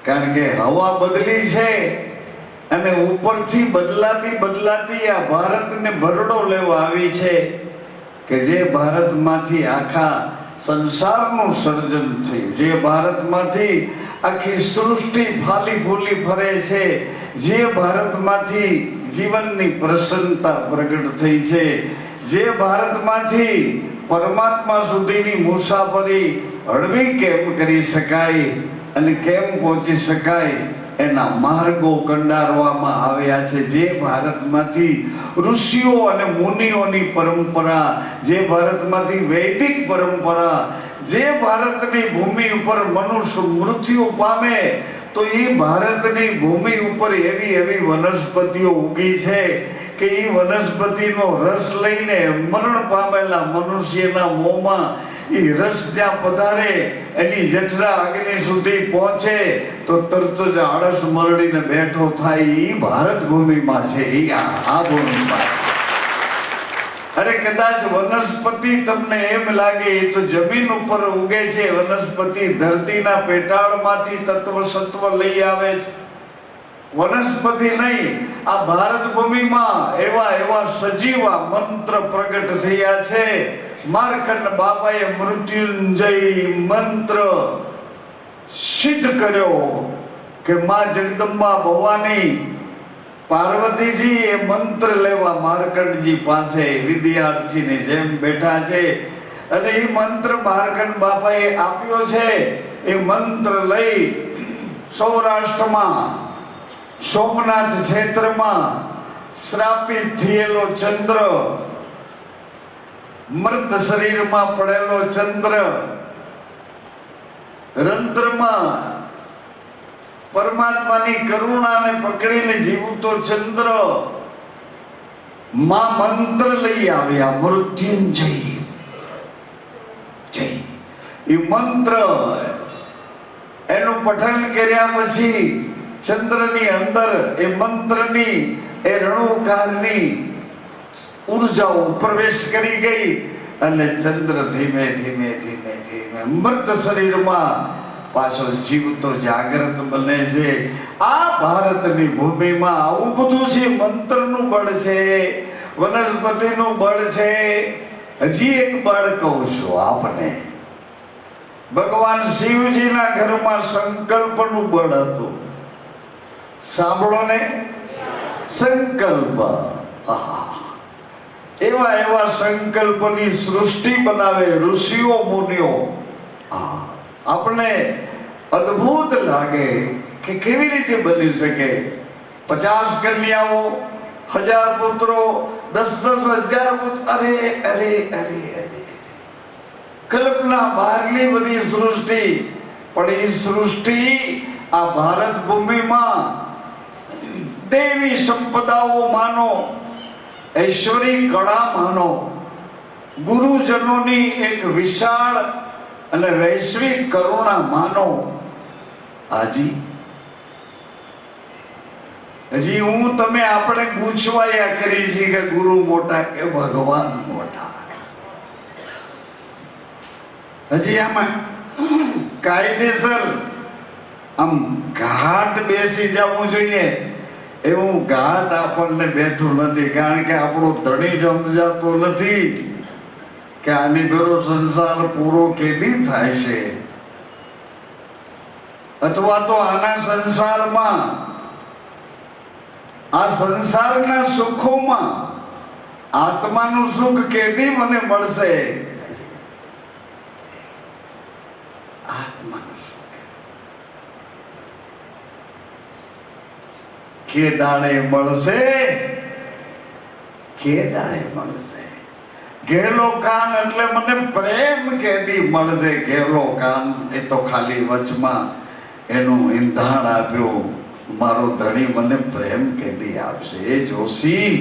કારણ કે હવા બદલી છે અને ઉપરથી બદલાતી આ ભારતને ભરડો લેવા આવી છે કે જે ભારતમાંથી આખા સંસારનું સર્જન થયું, જે ભારતમાંથી આખી સૃષ્ટિ ફાલી ફૂલી ફરે છે, જે ભારતમાંથી જીવનની પ્રસન્નતા પ્રગટ થઈ છે, જે ભારતમાંથી પરમાત્મા સુધીની મુસાફરી હળવી કેમ કરી શકાય અને કેમ પહોંચી શકાય એના માર્ગો કંડારવામાં આવ્યા છે. જે ભારતમાંથી ઋષિઓ અને મુનિઓની પરંપરા, જે ભારતમાંથી વૈદિક પરંપરા, જે ભારતની ભૂમિ ઉપર મનુષ્ય મૃત્યુ પામે તો એ ભારતની ભૂમિ ઉપર એવી વનસ્પતિઓ ઉગી છે કે એ વનસ્પતિનો રસ લઈને મરણ પામેલા મનુષ્યના મોંમાં એ રસ જ્યાં પધારે એની જઠરા અગ્નિ સુધી પહોંચે તો તરત જ આળસ મરડીને બેઠો થાય. એ ભારત ભૂમિમાં છે, એ આ ભૂમિમાં. અરે કદાચ વનસ્પતિ તમને એમ લાગે એ તો જમીન ઉપર ઉગે છે, વનસ્પતિ ધરતીના પેટાળમાંથી તત્વ સત્વ લઈ આવે છે. વનસ્પતિ નહીં, આ ભારત ભૂમિમાં એવા સજીવા મંત્ર પ્રગટ થયા છે. માર્કંડ બાપાએ મૃત્યુંજય મંત્ર સિદ્ધ કર્યો કે માં જગદંબા ભવાની પાર્વતીજી એ મંત્ર લેવા માર્કંડજી પાસે વિદ્યાર્થીની જેમ બેઠા છે અને એ મંત્ર માર્કંડ બાપાએ આપ્યો છે. એ મંત્ર લઈ સૌરાષ્ટ્રમાં સોમનાથ ક્ષેત્રમાં શ્રાપિત થયેલો ચંદ્ર, મૃત શરીરમાં પડેલો ચંદ્ર, રંધ્રમાં પરમાત્માની કરુણાને પકડીને જીવતો ચંદ્ર માં મંત્ર લઈ આવ્યા મૃત્યુંજય જય. એ મંત્ર એનું પઠન કર્યા પછી ચંદ્રની અંદર એ મંત્રની એ રણુકારની ઉર્જાઓ પ્રવેશ કરી ગઈ અને ચંદ્ર ધીમે ધીમે મૃત શરીરમાં પાછો જીવતો જાગૃત બને છે. આ ભારતની ભૂમિમાં આવું બધું છે. મંત્રનું બળ છે, વનસ્પતિનું બળ છે. હજી એક બળ કહું છું આપને. ભગવાન શિવજીના ઘરમાં સંકલ્પનું બળ હતું. સાંભળો ને, સંકલ્પ. એવા સંકલ્પની સૃષ્ટિ બનાવે ઋષિઓ મુનિઓ. આપણે અદ્ભુત લાગે કે કેવી રીતે બની શકે. 50 કન્યાઓ, 1000 પુત્રો, 10,000 પુત્ર. અરે કલ્પના બહારની બધી સૃષ્ટિ. પણ એ સૃષ્ટિ આ ભારત ભૂમિમાં દેવી સંપદાઓ માનો, ઐશ્વરી કળા માનો, ગુરુજનોની એક વિશાળ અને વૈશ્વિક કરુણા માનો. હજી હું તમે આપણે પૂછવાયા કરી છે કે ગુરુ મોટા કે ભગવાન મોટા. હજી આમાં કાયદેસર આમ ઘાટ બેસી જવું જોઈએ એવું ઘાટ આપણને બેઠું નથી. કારણ કે આપણો ધણી સમજાતો નથી કે આની ભેરો સંસાર પૂરો કેદી થાય છે, અથવા તો આના સંસારમાં આ સંસારના સુખોમાં આત્માનું સુખ કેદી મને મળશે. આત્માનું સુખ કે દાડે મળશે, કે દાડે મળશે. ઘેલો કાન એટલે મને પ્રેમ કેદી મળશે. ઘેલો કાન એ તો ખાલી વચમાં એનું ઈંધાણ આપ્યું. મારો ધણી મને પ્રેમ કેદી આપશે. એ જોશી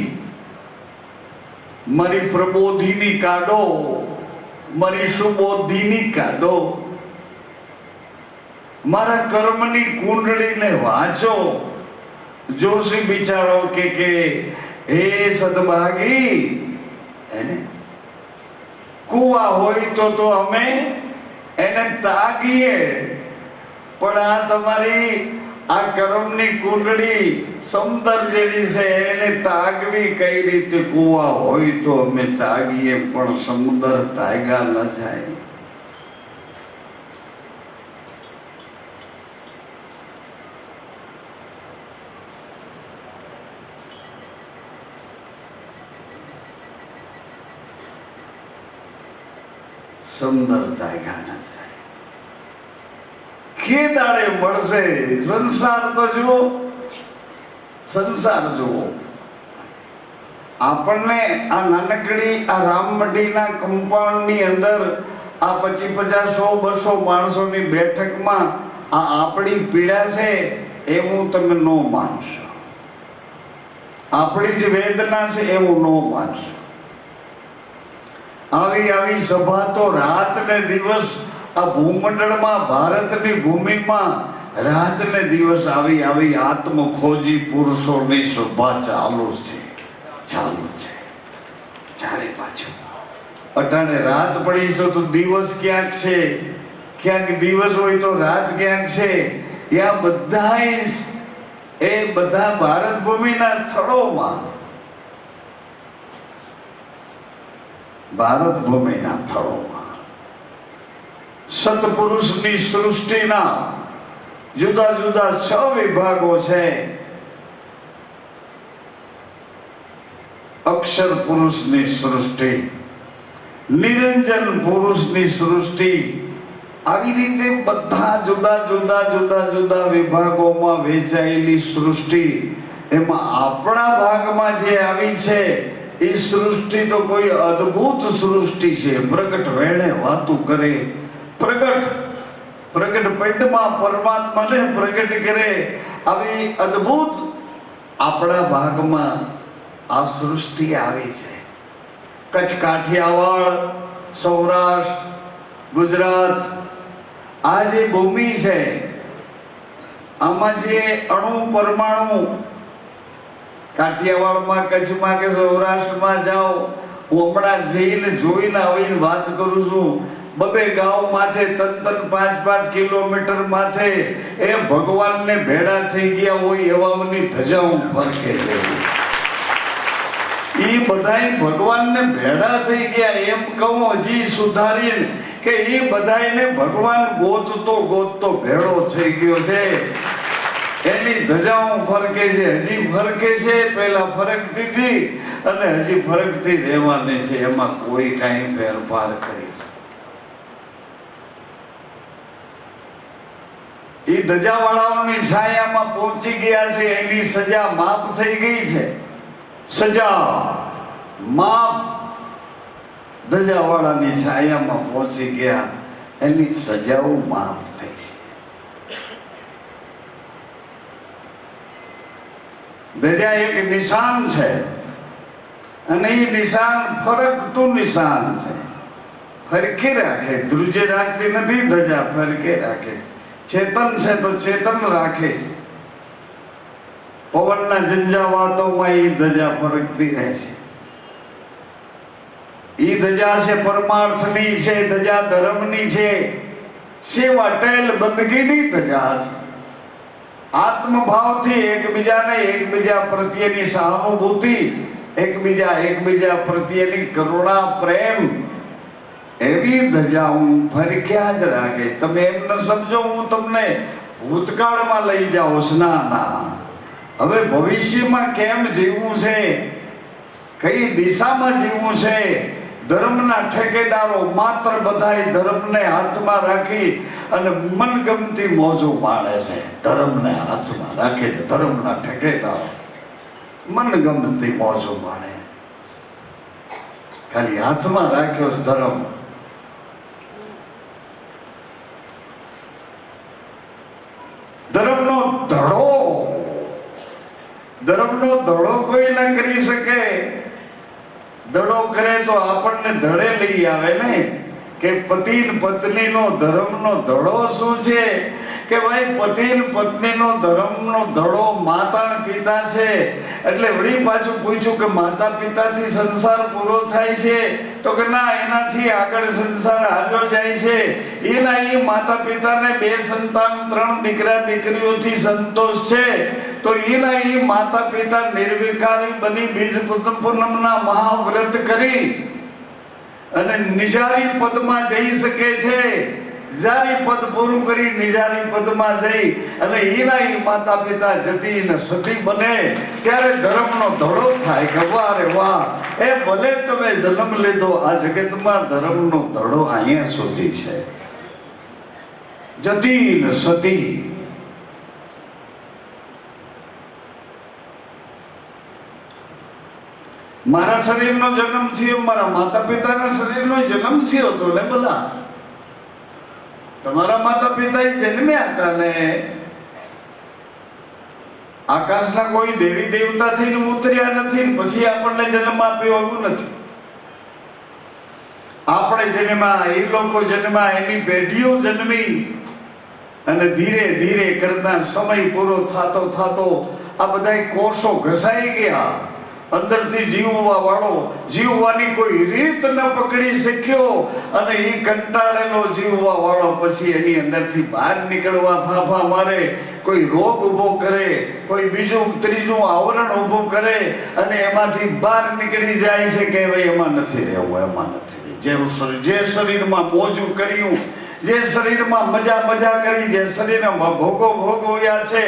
મારી પ્રબોધિની કાઢો, મારી સુબોધિની કાઢો, મારા કર્મની કુંડળીને વાંચો. જોશી બિચારો કે હે સદભાગી, એને કુવા હોય તો અમે એને તાગીએ, પણ આ તમારી આ કર્મની કુંડળી સમંદર જેવી છે, એને તાગવી કઈ રીતે? કુવા હોય તો અમે તાગીએ, પણ સમુદ્ર તાગ્યા ન જાય. સમંદર તાગ્યા ન જાય. કે દાડે મળશે? સંસાર તો જુઓ, સંસાર જુઓ. આપણને આ નાનકડી આ રામમઢીના કમ્પાઉન્ડની અંદર આ 25, 50, 100, 200 માણસોની બેઠકમાં આ આપણી પીડા છે એવું તમે ન માનશો. આપણી જ વેદના છે એવું ન માનશો. આવી સભા તો રાત ને દિવસ આ ભૂમંડળમાં, ભારતની ભૂમિમાં રાત ને દિવસ આવી આત્મ ખોજી પુરુષોની સભા ચાલુ છે. ચારે પાછું અટાણે રાત પડી છે તો દિવસ ક્યાંક છે, ક્યાંક દિવસ હોય તો રાત ક્યાંક છે. બધા ભારત ભૂમિના સ્થળોમાં, ભારત ભૂમિના સ્થળોમાં સત્પુરુષની સૃષ્ટિના જુદા જુદા 6 વિભાગો છે. અક્ષર પુરુષની સૃષ્ટિ, નિરંજન પુરુષની સૃષ્ટિ, આવી રીતે બધા જુદા વિભાગોમાં વહેંચાયેલી સૃષ્ટિ. એમાં આપણા ભાગમાં જે આવી છે એ સૃષ્ટિ તો કોઈ અદ્ભુત સૃષ્ટિ છે. પ્રગટ વેણે વાતું કરે, પ્રગટ પિંડમાં પરમાત્માને પ્રગટ કરે. આવી અદ્ભુત આપણા ભાગમાં આ સૃષ્ટિ આવી છે. કચ્છ, કાઠિયાવાડ, સૌરાષ્ટ્ર, ગુજરાત, આ જે ભૂમિ છે આમાં જે અણુ પરમાણુ, કાઠિયાવાડમાં, કચ્છમાં કે સૌરાષ્ટ્રમાં જાઓ, હું હમણાં જઈને જોઈને આવીને વાત કરું છું. 2 ગાંવ માથે 3-3, 5-5 કિલોમીટર માથે એ ભગવાનને ભેડા થઈ ગયા હોય એવાની ધજાઓ ફરકે છે. એ બધાય ભગવાનને ભેડા થઈ ગયા એમ કહું હજી સુધારીને કે એ બધાયને ભગવાન ગોતતો ભેડો થઈ ગયો છે. એની ધજાઓ ફરકે છે, હજી ફરકે છે. પહેલા ફરકતી હતી અને હજી ફરકતી રહેવાની છે. એમાં કોઈ કાંઈ ફેરફાર કરી. એ ધજાવાળાઓની છાયામાં પહોંચી ગયા છે. એની સજા માફ થઈ ગઈ છે. સજા માફ. ધજાવાળાની છાયામાં પહોંચી ગયા, એની સજાઓ માફ થઈ છે. ધજા એક નિશાન છે અને એ નિશાન ફરકતું નિશાન છે. ફરકે રાખે, ધ્રુજે રાખતી નથી ધજા, ફરકે રાખે. ચેતન છે તો ચેતન રાખે છે. પવનના ઝંઝાવાતોમાં એ ધજા ફરકતી રહે છે. એ ધજા છે પરમાર્થની છે, ધજા ધર્મની છે, સેવા ટેલ બંદગીની ધજા છે. આત્મભાવથી એકબીજા પ્રત્યેની સહાનુભૂતિ, એકબીજા પ્રત્યેની કરુણા, પ્રેમ, એવી ધજા હું ફરક્યા જ રાખે. તમે એમ ન સમજો હું તમને ભૂતકાળમાં લઈ જાઉં. ના, હવે ભવિષ્યમાં કેમ જીવવું છે, કઈ દિશામાં જીવવું છે. ધર્મના ઠેકેદારો માત્ર બધાય ધર્મને હાથમાં રાખી અને મનગમતી મોજો માણે છે. ધર્મને હાથમાં રાખીને ધર્મના ઠેકેદારો મનગમતી મોજો માણે. ખાલી હાથમાં રાખ્યો છે ધર્મ. ધર્મનો ધડો કોઈ ના કરી શકે. ધડો કરે તો આપણને ધડે લઈ આવે ને, કે પતિ પત્નીનો ધર્મનો ધડો શું છે કે ભાઈ પતિ ને પત્નીનો ધર્મનો ધડો માતા પિતા છે. એટલે વળી પાછું પૂછ્યું કે માતા પિતાથી સંસાર પૂરો થાય છે? તો કે ના, એનાથી આગળ સંસાર હાલ્યો જાય છે. એના એ માતા પિતાને 2 સંતાન 3 દીકરા દીકરીઓથી સંતોષ છે. તો એના એ માતા પિતા નિર્વિકારી બની બીજ પૂનમના મહાવ્રત કરી અને નિજારી પદમાં જઈ શકે છે. જારી પદ પૂરું કરી નિજારી પદમાં જઈ અને એના એ માતા પિતા જતી ને સતી બને ત્યારે ધર્મનો ધડો થાય કે વાહ રે વાહ, એ ભલે તમે જન્મ લીધો આ જગતમાં, ધર્મનો ધડો અહીંયા સુધી છે. જતી ને સતી. મારા શરીરનો જન્મ થયો, મારા માતા પિતાના શરીરનો જન્મ થયો હતો ને બધા. તમારા માતા પિતા જન્મ્યા હતા ને આકાશના કોઈ દેવી દેવતા થઈને ઉતર્યા નથી, પછી આપણને જન્મ આપ્યો એવું નથી. આપણે જન્મ્યા, એ લોકો જન્મ્યા, એની પેઢીઓ જન્મી અને ધીરે ધીરે કરતા સમય પૂરો થતો થતો આ બધા કોષો ઘસાઈ ગયા. અંદરથી જીવવા વાળો જીવવાની કોઈ રીત ન પકડી શક્યો અને એ કંટાળેલો જીવવા વાળો પછી એની અંદરથી બહાર નીકળવા ફાફા મારે, કોઈ રોગ ઊભો કરે, કોઈ બીજું ત્રીજું આવરણ ઊભું કરે અને એમાંથી બહાર નીકળી જાય છે કે ભાઈ એમાં નથી રહેવું, એમાં નથી. જે શરીરમાં મોજું કર્યું, જે શરીરમાં મજા કરી, જે શરીરમાં ભોગો ભોગવ્યા છે,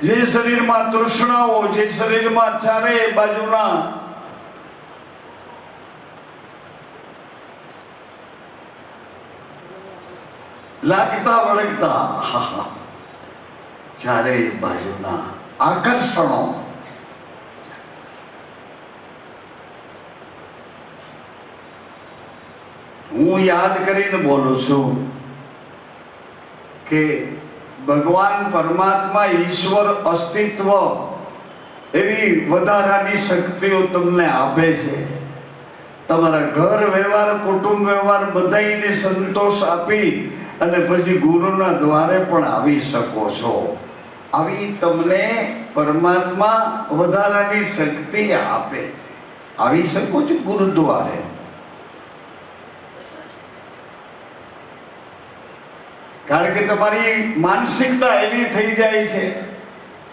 જે શરીરમાં તૃષ્ણાઓ, જે શરીરમાં ચારે બાજુના લાગતા વળગતા ચારે બાજુના આકર્ષણો, હું યાદ કરીને બોલું છું કે ભગવાન પરમાત્મા ઈશ્વર અસ્તિત્વ એવી વધારાની શક્તિઓ તમને આપે છે. તમારા ઘર વ્યવહાર, કુટુંબ વ્યવહાર બધાને સંતોષ આપી અને પછી ગુરુના દ્વારે પણ આવી શકો છો. આવી તમને પરમાત્મા વધારાની શક્તિ આપે છે. આવી શકો છો ગુરુદ્વારે. કારણ કે તમારી માનસિકતા એવી થઈ જાય છે,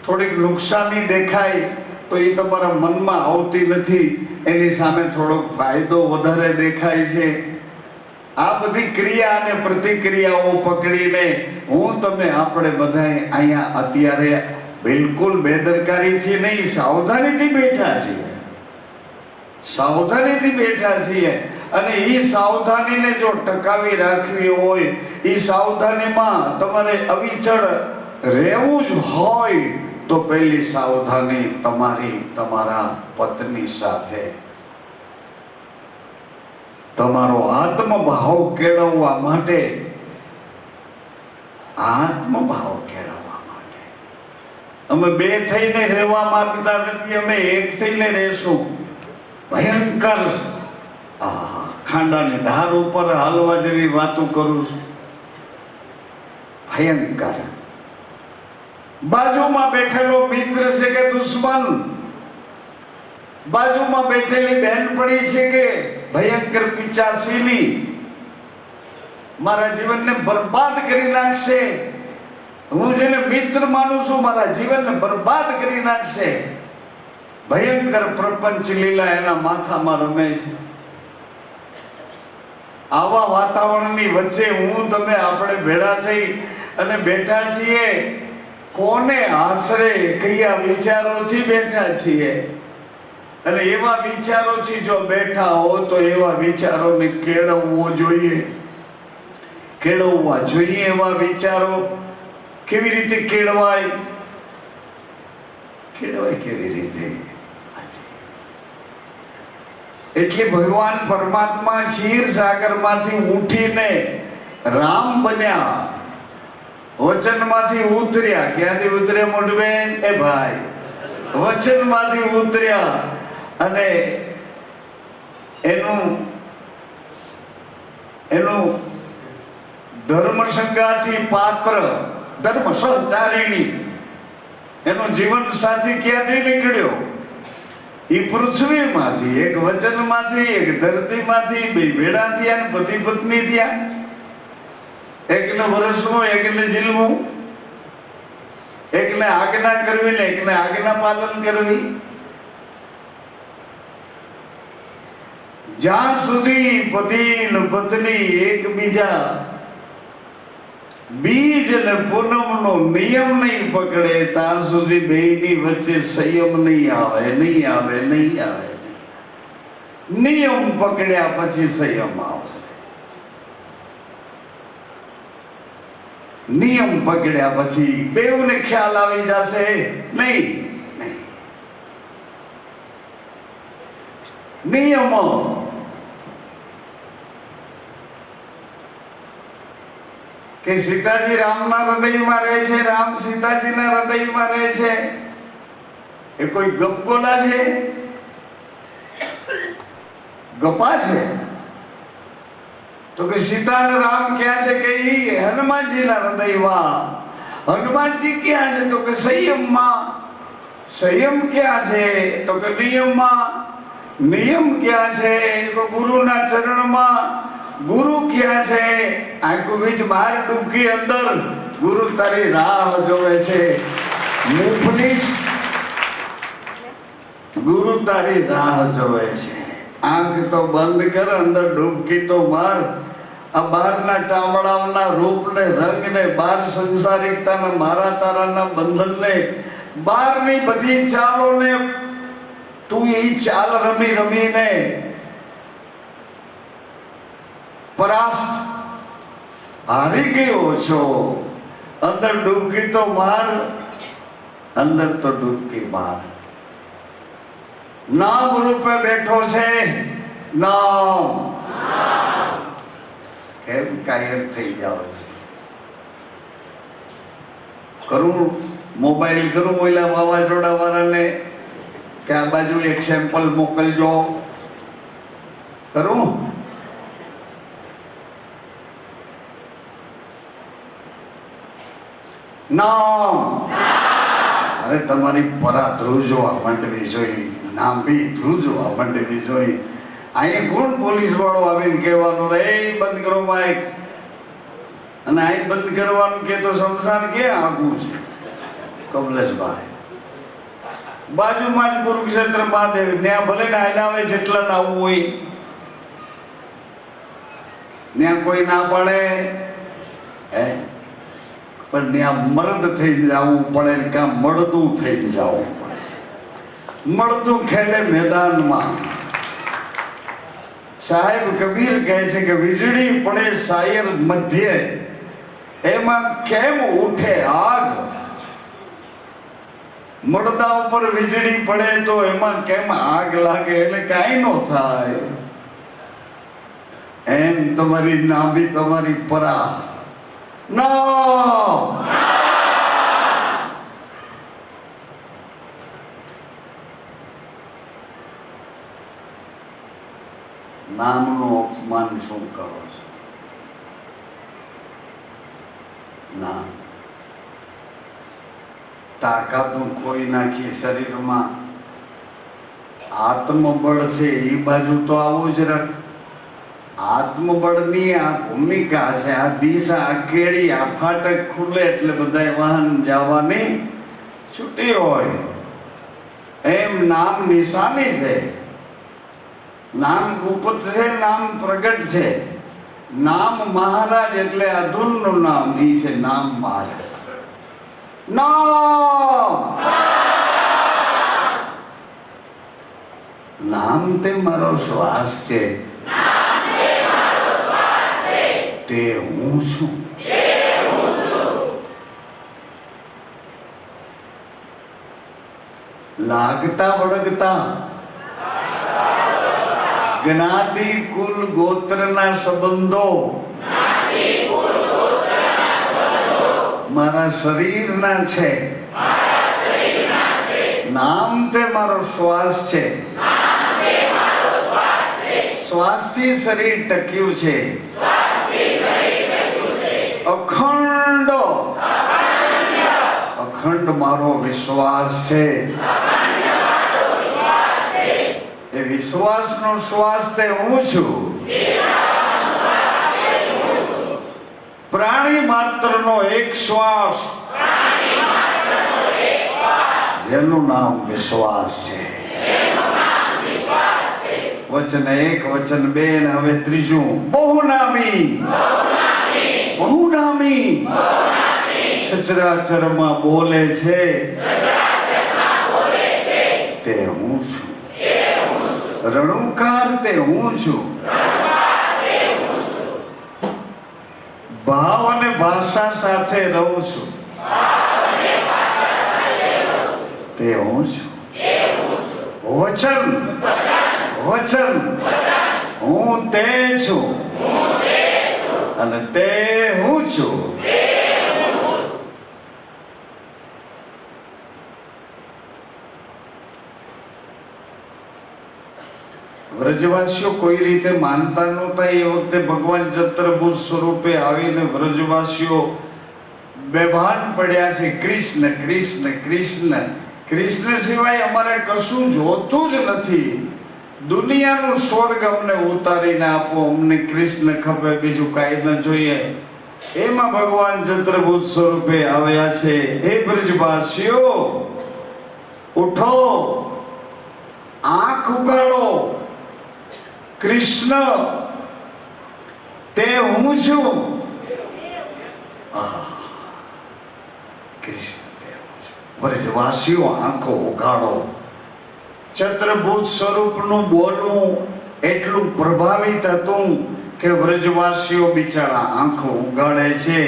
થોડીક નુકસાની દેખાય તો એ તમારા મનમાં આવતી નથી, એની સામે થોડોક ફાયદો વધારે દેખાય છે. આ બધી ક્રિયા અને પ્રતિક્રિયાઓ પકડીને હું તમે આપણે બધા અહીંયા અત્યારે બિલકુલ બેદરકારીથી નહીં, સાવધાનીથી બેઠા છીએ. સાવધાનીથી બેઠા છીએ અને એ સાવધાનીને જો ટકાવી રાખવી હોય, એ સાવધાનીમાં તમારે અવિચળ રહેવું જ હોય તો પહેલી સાવધાની તમારા પત્ની સાથે તમારો આત્મભાવ કેળવવા માટે, અમે 2 થઈને રહેવા માંગતા નથી, અમે એક થઈને રહેશું. ભયંકર ખાંડાની ધાર ઉપર હાલવા જેવી વાતો કરું છું. ભયંકર. બાજુમાં બેઠેલો મિત્ર છે કે દુશ્મન, બાજુમાં બેઠેલી બહેનપણી છે કે ભયંકર પિચાસીની, મારા જીવનને બરબાદ કરી નાખશે. હું જેને મિત્ર માનું છું મારા જીવનને બરબાદ કરી નાખશે. ભયંકર પ્રપંચ લીલા એના માથામાં રમે છે. આવા વાતાવરણની વચ્ચે હું તમે આપણે ભેળા થઈ અને બેઠા છીએ. કોને આશરે કયા વિચારોથી બેઠા છીએ? અને એવા વિચારોથી જો બેઠા હો તો એવા વિચારોને કેળવવા જોઈએ. એવા વિચારો કેવી રીતે કેળવાય કેવી રીતે? એટલે ભગવાન પરમાત્મા ક્ષીર સાગરમાંથી ઉઠીને રામ બન્યા, વચનમાંથી ઉતર્યા. ક્યાંથી ઉતર્યા મોટબેન? એ ભાઈ, વચનમાંથી ઉતર્યા અને એનું ધર્મ સંગાથી પાત્ર ધર્મ સહચારિણી, એનો જીવન સાથી ક્યાંથી નીકળ્યો? એ પૃથ્વીમાંથી, એક વચનમાંથી, એક ધરતીમાંથી, બે ભેડા થયા ને પતિ પત્ની થયા. એકને વર્ષનું, એકને જીલવું, એકને આજ્ઞા કરવી ને એકને આજ્ઞા પાલન કરવી. જ્યાં સુધી પતિ ને પત્ની એકબીજા બીજ અને પૂનમનો નિયમ નહીં પકડે ત્યાં સુધી બેયની વચ્ચે સંયમ નહીં આવે, નહીં આવે, નહીં આવે. નિયમ પકડ્યા પછી સંયમ આવશે. નિયમ પકડ્યા પછી બેઉને ખ્યાલ આવી જશે નહીં. નિયમો કે સીતાજી રામના હૃદયમાં રહે છે, રામ સીતાજીના હૃદયમાં રહે છે. એ કોઈ ગપગોલા છે? ગપા છે? તો કે સીતા અને રામ ક્યાં છે? કે એ હનુમાનજીના હૃદયમાં. હનુમાનજી ક્યાં છે? તો કે સંયમમાં. સંયમ ક્યાં છે? તો કે નિયમમાં. નિયમ ક્યાં છે? તો ગુરુના ચરણમાં. ગુરુ ક્યાં છે? આખું બીજ બહાર ડૂબકી અંદર. ગુરુ તારી રાહ જોવે છે. મુફલીસ ગુરુ તારી રાહ જોવે છે. આંખ તો બંધ કર, અંદર ડૂબકી તો માર. આ બહારના ચામડાઓના રૂપને, રંગને, બહાર સંસારિકતાના મારા તારાના બંધનને, બહારની બધી ચાલોને તું એ ચાલ રમી રમીને પરાસ્ત હારી ગયો છો. અંદર ડૂબકી તો માર, અંદર તો ડૂબકી માર. નામ રૂપે બેઠો છે. નામ કેમ કાયર થઈ જાવ? કરું મોબાઈલ કરું ઓલા વાવાઝોડા વાળાને કે આ બાજુ એક સેમ્પલ મોકલજો. કરું નામ. અરે તમારી પરા ધ્રુજવા માંડવી જોઈએ, નામ બી ધ્રુજવા માંડવી જોઈએ. અહીંયા કોણ પોલીસ વાળો આવીને કહેવાનું એ બંધ કરો માઇક, અને આ બંધ કરવાનું કે તો શમશાન ક્યાં આગું છે? કમલેશભાઈ બાજુમાં જ કુરુક્ષેત્ર મહાદેવ, ત્યાં ભલે ને હલાવે જેટલા નાવું હોય ત્યાં કોઈ ના પડે, પણ ત્યાં મર્દ થઈ જવું પડે, કાં મળતું થઈ જવું પડે. મળતું ખેડે મેદાનમાં. સાહેબ કબીર કહે છે કે વીજળી પડે શાયર મધ્યે, એમાં કેમ ઉઠે આગ? મળદા ઉપર વીજળી પડે તો એમાં કેમ આગ લાગે? એટલે કાંઈ નો થાય. એમ તમારી નાભી, તમારી પરા. નામ નામનું અપમાન શું કરો છો? નામ તાકાતું ખોઈ નાખી શરીરમાં. આત્મબળ છે એ બાજુ તો આવું જ રાખ. આત્મબળની આ ભૂમિકા છે. આ દિશા, આ કેડી, આ ફાટક ખુલે એટલે બધા વાહન જવાની છૂટી હોય. એમ નામ નિશાની છે. નામ ગુપ્ત છે, નામ પ્રગટ છે. નામ મહારાજ એટલે અધૂરનું નામ, એ છે નામ મહારાજ. નામ તે મારો શ્વાસ છે, તે હું છું. લાગતા વળગતા જ્ઞાતિ કુલ ગોત્રના સંબંધો મારા શરીરના છે. નામ તે મારો શ્વાસ છે. શ્વાસથી શરીર ટક્યું છે. અખંડ અખંડ મારો વિશ્વાસ છે. એ વિશ્વાસનો શ્વાસ તે હું છું. પ્રાણી માત્રનો એક શ્વાસ જેનું નામ વિશ્વાસ છે. વચન 1, વચન 2 ને હવે ત્રીજું, બહુનામી. બહુનામી સચરાચરમાં બોલે છે તે હું છું. રણુકાર તે હું છું. ભાવ અને ભાષા સાથે રહું છું તે હું છું. વચન વચન હું તે છું અને તે હું છું. વ્રજવાસીઓ કોઈ રીતે માનતા નહોતા. એ વખતે ભગવાન ચતુર્ભુજ સ્વરૂપે આવીને વ્રજવાસીઓ બેભાન પડ્યા છે. કૃષ્ણ કૃષ્ણ કૃષ્ણ કૃષ્ણ સિવાય અમારે કશું જોતું જ નથી. દુનિયાનું સ્વર્ગ અમને ઉતારીને આપો, અમને કૃષ્ણ ખપે, બીજું કાંઈ ન જોઈએ. એમાં ભગવાન ચતુર્ભુજ સ્વરૂપે આવ્યા છે. હે બ્રજવાસીઓ, ઉઠો, આંખ ઉગાડો. કૃષ્ણ તે હું છું. કૃષ્ણ તે હું છું. બ્રજવાસીઓ આંખો ઉગાડો. ચતુર્ભુજ સ્વરૂપનું બોલવું એટલું પ્રભાવિત હતું કે વ્રજવાસીઓ બિચારા આંખો ઉગાડે છે.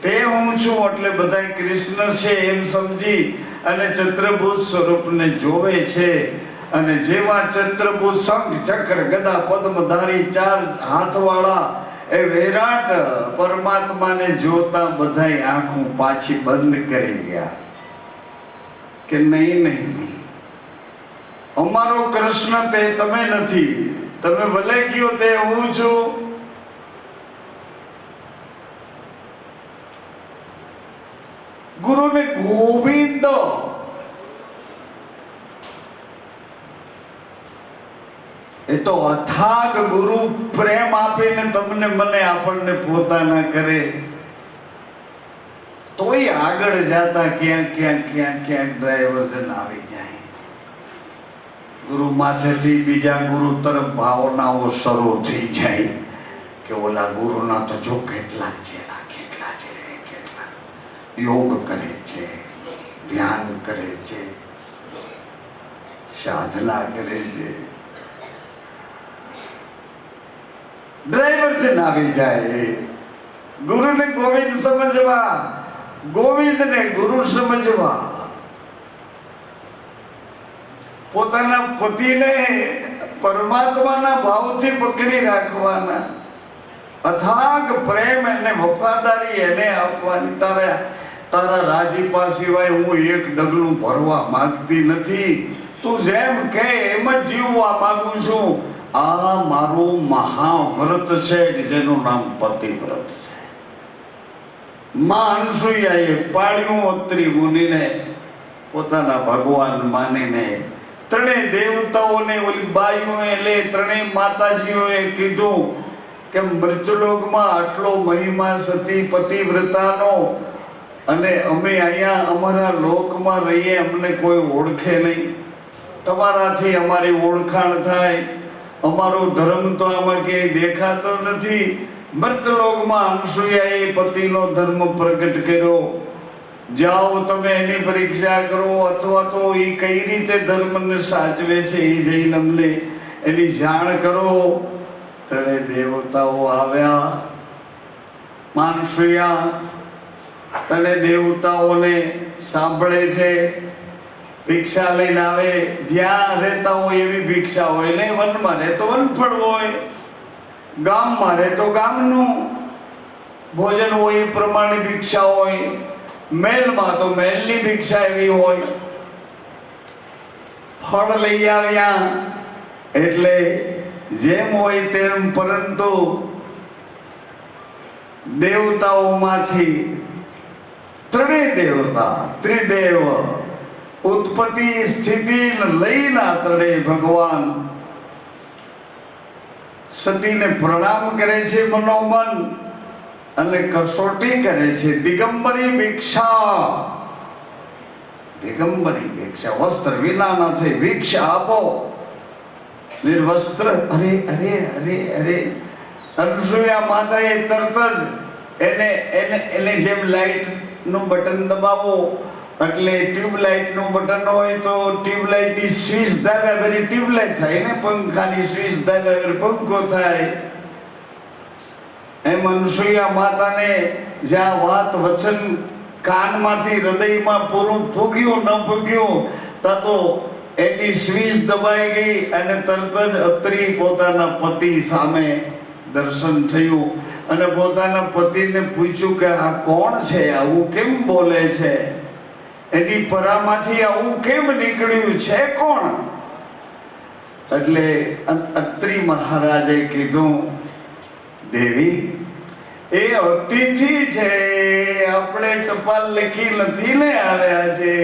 તે હું છું એટલે બધા કૃષ્ણ છે એમ સમજી અને ચતુર્ભુજ સ્વરૂપને જોવે છે. અને જેવા ચતુર્ભુજ શંખ ચક્ર ગદા પદ્મધારી 4 હાથવાળા એ વિરાટ પરમાત્માને જોતા બધાય આંખો પાછી બંધ કરી ગયા કે નહીં નહીં નહીં, અમારો કૃષ્ણ તે તમે નથી. તમે ભલે કયો તે હું છું. ગુરુને ગોવિંદ એ તો અથાગ ગુરુ પ્રેમ આપીને તમને મને આપણને પોતાના કરે તોય આગળ જતા ક્યાંક ડ્રાઈવર આવી જાય. ગુરુ માથેથી બીજા ગુરુ તરફ ભાવનાઓ શરૂ થઈ જાય કે ઓલા ગુરુના તો જો કેટલા છે, કેટલા યોગ કરે છે, ધ્યાન કરે છે, સાધના કરે છે. ડ્રાઈવર છે આવી જાય. ગુરુને ગોવિંદ સમજવા, ગોવિંદને ગુરુ સમજવા, પોતાના પતિને પરમાત્માના ભાવથી પકડી રાખવાના, અથાગ પ્રેમ અને વફાદારી એને આપવાની. તારા રાજીપા સિવાય હું એક ડગલું ભરવા માંગતી નથી. તું જેમ કે એમ જ જીવવા માંગુ છું. આ મારું મહાવ્રત છે જેનું નામ પતિવ્રત છે. માં અનસુયાએ પાળ્યું અત્રિ મુનિને પોતાના ભગવાન માનીને. ત્રણેય દેવતાઓને ઓલી બાઈઓએ લે ત્રણેય માતાજીઓએ કીધું કે મૃત્યુલોકમાં આટલો મહિમા સતી પતિવ્રતાનો અને અમે અહીંયા અમારા લોકમાં રહીએ, અમને કોઈ ઓળખે નહીં. તમારાથી અમારી ઓળખાણ થાય. અમારો ધર્મ તો આમાં ક્યાંય દેખાતો નથી. મૃતલોકમાં અનસુયાએ પતિનો ધર્મ પ્રગટ કર્યો. જાઓ તમે એની પરીક્ષા કરો, અથવા તો એ કઈ રીતે ધર્મને સાચવે છે એ જઈને અમને એની જાણ કરો. ત્રણે દેવતાઓ આવ્યા. અનસુયા ત્રણે દેવતાઓને સાંભળે છે. ભિક્ષા લઈને આવે. જ્યાં રહેતા હોય એવી ભિક્ષા હોય ને. વનમાં રહેતો વનફળ હોય, ગામમાં રહેતો ગામનું ભોજન હોય એ પ્રમાણે ભિક્ષા હોય, મહેલમાં તો મહેલની ભિક્ષા એવી હોય. ફળ લઈ આવ્યા એટલે જેમ હોય તેમ, પરંતુ દેવતાઓમાંથી ત્રણેય દેવતા ત્રિદેવ ઉત્પત્તિ સ્થિતિ લયના ત્રણેય ભગવાન સતીને પ્રણામ કરે છે મનોમન અને કસોટી કરે છે. દિગંબરી ભિક્ષા, દિગંબરી ભિક્ષા, વસ્ત્ર વિનાના થઈ ભિક્ષા આપો. નિર્વસ્ત્ર, અરે અરે અરે અરે અનસુયા માતાએ તરત જ એને જેમ લાઈટ નું બટન દબાવો એટલે ટ્યુબલાઇટ નું બટન હોય તો ટ્યુબલાઇટ ની સ્વિચ દાબ્યા પછી ટ્યુબલાઇટ થાય ને, પંખાની સ્વિચ દાબ્યા પછી પંખો થાય. એમ અનસુયા માતાને જ્યાં વાત વચન કાનમાંથી હૃદયમાં પૂરું પૂગ્યું ન પૂગ્યું તા તો એની સ્વિચ દબાઈ ગઈ અને તરત જ અત્રી પોતાના પતિ સામે દર્શન થયું અને પોતાના પતિને પૂછ્યું કે આ કોણ છે, આવું કેમ બોલે છે, એની પરામાંથી આવું કેમ નીકળ્યું છે, કોણ? એટલે અત્રી મહારાજે કીધું, દેવી એ અતિથિ છે, આપણે ટપાલ લખી નથી ને આવ્યા છે,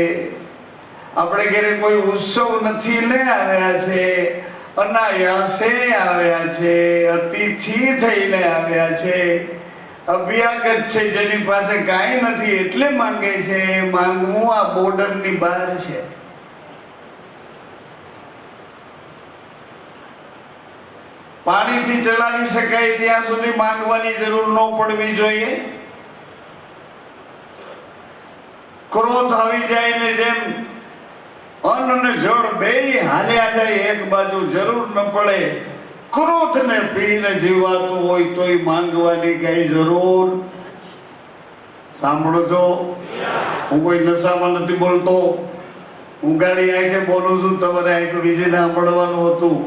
આપણે ઘરે કોઈ ઉત્સવ નથી ને આવ્યા છે, અનાયાસે આવ્યા છે, અતિથિ થઈને આવ્યા છે, અભ્યાગત છે, જેની પાસે કાંઈ નથી એટલે માંગે છે. માંગવું આ બોર્ડરની બહાર છે. પાણીથી ચલાવી શકાય ત્યાં સુધી માંગવાની જરૂર ન પડવી જોઈએ. ક્રોધ આવી જાય ને જેમ અન્ન અને જળ બેય હાલ્યા જાય એક બાજુ, જરૂર ન પડે. ક્રોધ ને પીને જીવાતું હોય તોય માંગવાની કઈ જરૂર. સાંભળો છો, હું કોઈ નશામાં નથી બોલતો, હું ગાડી આંખે બોલું છું, તમારે આંખ વિશે સાંભળવાનું હતું.